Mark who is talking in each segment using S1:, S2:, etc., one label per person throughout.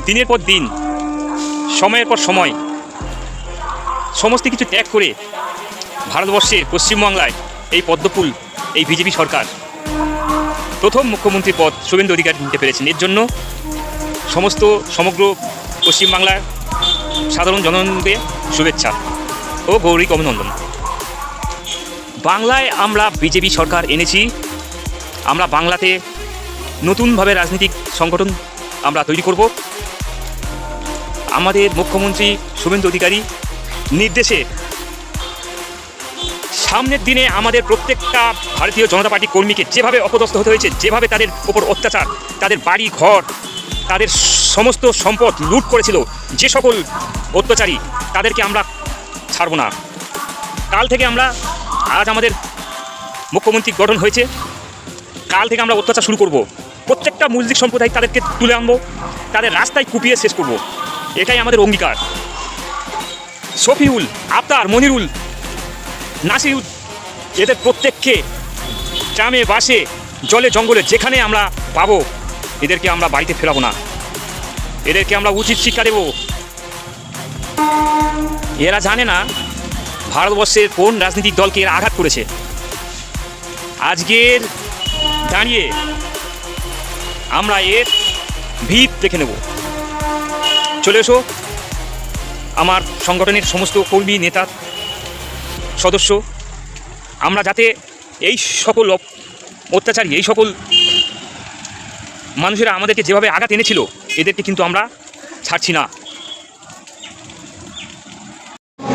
S1: দিনের পর দিন, সময়ের পর সময় সমস্ত কিছু ত্যাগ করে ভারতবর্ষের পশ্চিমবাংলায় এই পদ্মফুল, এই বিজেপি সরকার প্রথম মুখ্যমন্ত্রীর পদ শুভেন্দু অধিকারী নিতে পেরেছেন। এর জন্য সমগ্র পশ্চিমবাংলার সাধারণ জনগণকে শুভেচ্ছা ও গৌরবিক অভিনন্দন। বাংলায় আমরা বিজেপি সরকার এনেছি। আমরা বাংলাতে নতুনভাবে রাজনৈতিক সংগঠন আমরা তৈরি করব। আমাদের মুখ্যমন্ত্রী শুভেন্দু অধিকারী নির্দেশে সামনের দিনে আমাদের প্রত্যেকটা ভারতীয় জনতা পার্টি কর্মীকে যেভাবে অপদস্থ হতে হয়েছে, যেভাবে তাদের ওপর অত্যাচার, তাদের বাড়ি ঘর, তাদের সমস্ত সম্পদ লুট করেছিল যে সকল অত্যাচারী, তাদেরকে আমরা ছাড়ব না। কাল থেকে আজ আমাদের মুখ্যমন্ত্রী গঠন হয়েছে, কাল থেকে আমরা অত্যাচার শুরু করব। প্রত্যেকটা মুসলিম সম্প্রদায় তাদেরকে তুলে আনবো, তাদের রাস্তায় কুপিয়ে শেষ করব। এটাই আমাদের অঙ্গীকার। শফিউল, আফতার, মনিরুল, নাসিরুল, এদের প্রত্যেককে গ্রামে বাসে জলে জঙ্গলে যেখানে আমরা পাবো, এদেরকে আমরা বাড়িতে ফেরাবো না। এদেরকে আমরা উচিত শিক্ষা দেব। এরা জানে না ভারতবর্ষের কোন রাজনৈতিক দলকে এরা আঘাত করেছে। আজকের দাঁড়িয়ে আমরা এর ভিত দেখে নেব। চলে এসো আমার সংগঠনের সমস্ত কর্মী, নেতা, সদস্য। আমরা যাতে এই সকল অত্যাচারী, এই সকল মানুষেরা আমাদেরকে যেভাবে আঘাত এনেছিল, এদেরকে কিন্তু আমরা ছাড়ছি না।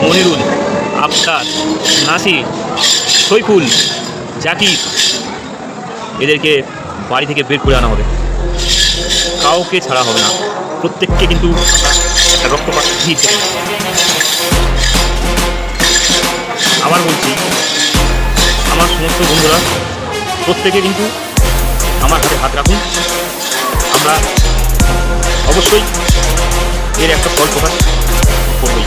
S1: মনিরুল, আফতার, নাসির, সৈফুল, জাকির, এদেরকে বাড়ি থেকে বের করে আনা হবে। কাউকে ছাড়া হবে না। প্রত্যেককে কিন্তু একটা রক্তপাত ভিড় দেবে। আবার বলছি, আমার সমস্ত বন্ধুরা প্রত্যেকে কিন্তু আমার হাতে হাত রাখুন। আমরা অবশ্যই এর একটা ফল প্রকাশ করবই।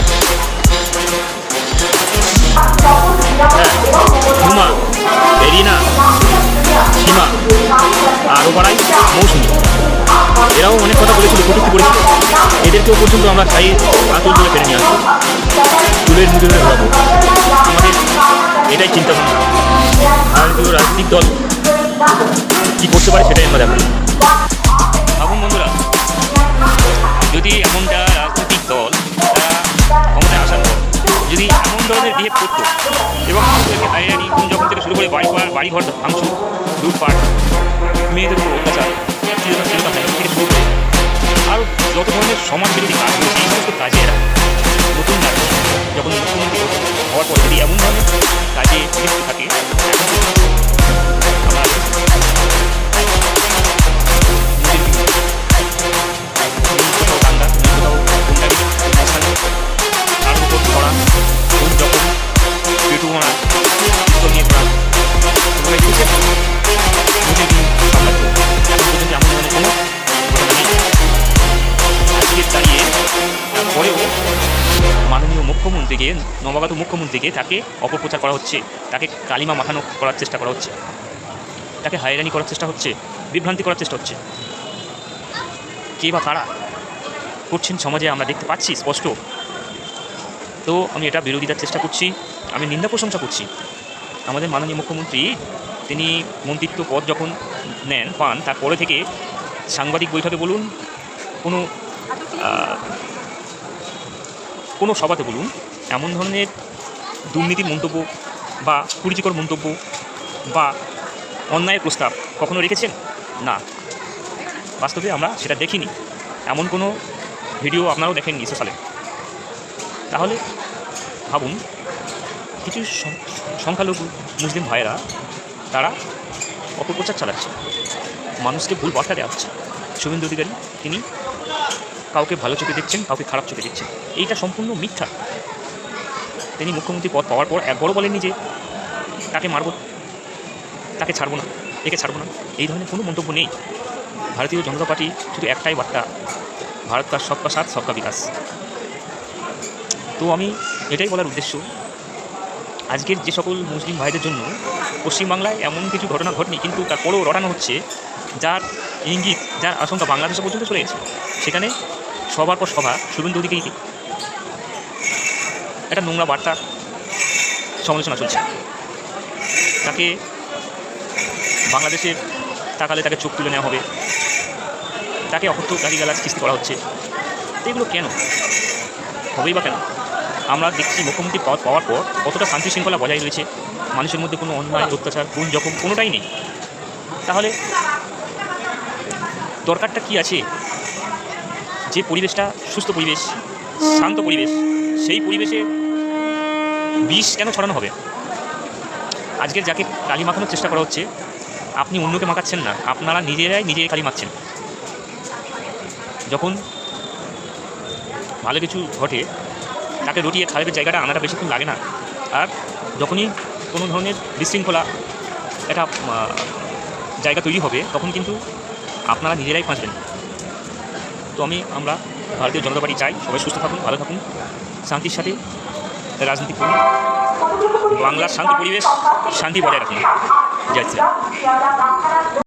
S1: হ্যাঁ, ঝুমা, এরিনা, সীমা, আরও পাড়াই মৌসুমি, এরাও অনেক কথা বলেছিল, কটূক্তি করেছিল। এদেরকেও পর্যন্ত আমরা গায়ে আঁচল ধরে ফেলে নিয়ে আসবো, চুলের মুখে ধরে ঘোরাবো। আমাদের এটাই চিন্তা ভাবনা। ভারতীয় রাজনৈতিক দল কী করতে পারে সেটাই আমরা দেখাবো। ভাবুন বন্ধুরা, যদি এমনটা রাজনৈতিক দল তারা ক্ষমতায় আসার পর যদি এমন ধরনের বিহেভ করতো এবং মানুষদেরকে হাইরানি, যখন থেকে শুরু করে বাড়িঘর ভাঙচুর, লুটপাট, মেয়েদের উপর অত্যাচার, চিরতা থেকে শুরু করে আরও যত ধরনের সমাজ বিরোধী কাজ রয়েছে, এই সমস্ত কাজে এরা নতুন কাজ যখন মুখ্যমন্ত্রী হওয়ার পর যদি এমন ধরনের কাজে লিপ্ত থাকে, মুখ্যমন্ত্রীকে, নবাগত মুখ্যমন্ত্রীকে তাকে অপপ্রচার করা হচ্ছে, তাকে কালিমা মাখানো করার চেষ্টা করা হচ্ছে, তাকে হয়রানি করার চেষ্টা হচ্ছে, বিভ্রান্তি করার চেষ্টা হচ্ছে। কে বা কারা করছেন সমাজে আমরা দেখতে পাচ্ছি স্পষ্ট। তো আমি এটা বিরোধিতার চেষ্টা করছি, আমি নিন্দা প্রশংসা করছি। আমাদের মাননীয় মুখ্যমন্ত্রী তিনি মন্ত্রিত্ব পদ যখন পান, তারপরে থেকে সাংবাদিক বৈঠকে বলুন, কোনো সভাতে বলুন, এমন ধরনের দুর্নীতির মন্তব্য বা কুরুচিকর মন্তব্য বা অন্যায়ের প্রস্তাব কখনো রেখেছেন? না, বাস্তবে আমরা সেটা দেখিনি। এমন কোনো ভিডিও আপনারাও দেখেননি সোশ্যালে। তাহলে ভাবুন, কিছু সংখ্যালঘু মুসলিম ভাইয়েরা তারা অপপ্রচার চালাচ্ছে, মানুষকে ভুল বার্তা দেওয়া হচ্ছে। শুভেন্দু অধিকারী তিনি কাউকে ভালো চোখে দেখছেন, কাউকে খারাপ চোখে দেখছেন। এইটা সম্পূর্ণ মিথ্যা। তিনি মুখ্যমন্ত্রী পদ পাওয়ার পর একবারও বলেননি যে তাকে মারব, তাকে ছাড়বো না, একে ছাড়বো না। এই ধরনের কোনো মন্তব্য নেই। ভারতীয় জনতা পার্টি শুধু একটাই বার্তা, ভারত কা সবকা সাথ সবকা বিকাশ। তো আমি এটাই বলার উদ্দেশ্য, আজকের যে সকল মুসলিম ভাইদের জন্য পশ্চিমবাংলায় এমন কিছু ঘটনা ঘটেনি, কিন্তু তারপরেও রটানো হচ্ছে, যার ইঙ্গিত, যার আশঙ্কা বাংলাদেশে পর্যন্ত চলে গেছে। সেখানে সবার পর সভা শুভেন্দু অধিকারীকে একটা নোংরা বার্তা সমালোচনা চলছে। তাকে বাংলাদেশের তাকালে তাকে চোখ তুলে নেওয়া হবে, তাকে অকথ্য গালিগালাজ কিস্তি করা হচ্ছে। তো এগুলো কেন হবেই বা কেন? আমরা দেখছি মুখ্যমন্ত্রী পদ পাওয়ার পর কতটা শান্তি শৃঙ্খলা বজায় রয়েছে, মানুষের মধ্যে কোনো অন্যায় অত্যাচার খুন জখম কোনোটাই নেই। তাহলে দরকারটা কি আছে? যে পরিবেশটা সুস্থ পরিবেশ, শান্ত পরিবেশ, সেই পরিবেশে বিষ কেন ছড়ানো হবে? আজকের যাকে কালি মাখানোর চেষ্টা করা হচ্ছে, আপনি অন্যকে মাখাচ্ছেন না, আপনারা নিজেরাই কালি মাখছেন। যখন ভালো কিছু ঘটে তাকে রটিয়ে খারাপের জায়গাটা আনাটা বেশিক্ষণ লাগে না। আর যখনই কোনো ধরনের বিশৃঙ্খলা একটা জায়গা তৈরি হবে, তখন কিন্তু আপনারা নিজেরাই ফাঁসবেন। তো আমরা ভারতীয় জনতা পার্টি চাই সবাই সুস্থ থাকুন, ভালো থাকুন, শান্তির সাথে রাজনীতি করুন, বাংলার শান্ত পরিবেশ শান্তি বজায় রাখুন। জয় শ্রী রাম।